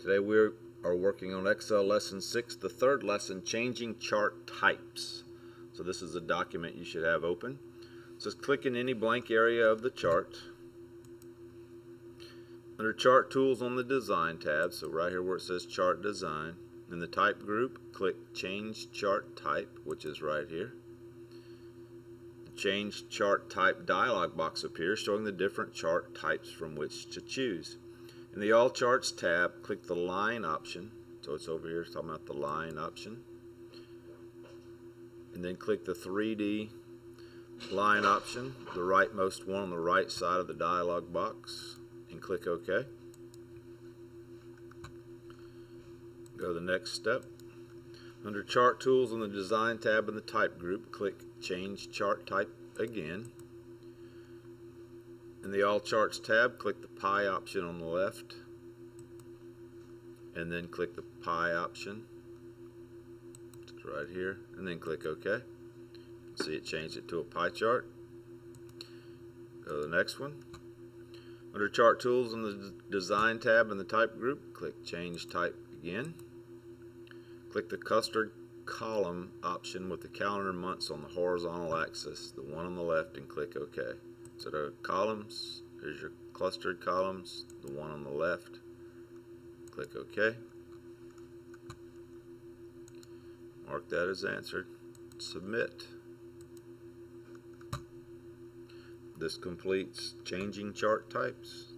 Today we are working on Excel Lesson 6, the third lesson, Changing Chart Types. So this is a document you should have open. So just click in any blank area of the chart. Under Chart Tools on the Design tab, so right here where it says Chart Design, in the Type group, click Change Chart Type, which is right here. The Change Chart Type dialog box appears, showing the different chart types from which to choose. In the All Charts tab, click the Line option. So it's over here, it's talking about the Line option. And then click the 3D Line option, the rightmost one on the right side of the dialog box, and click OK. Go to the next step. Under Chart Tools on the Design tab in the Type group, click Change Chart Type again. In the All Charts tab, click the Pie option on the left, and then click the Pie option. It's right here, and then click OK. See, it changed it to a pie chart. Go to the next one. Under Chart Tools in the Design tab in the Type group, click Change Type again. Click the Clustered Column option with the calendar months on the horizontal axis, the one on the left, and click OK. So there are columns, here's your clustered columns, the one on the left, click OK. Mark that as answered, submit. This completes changing chart types.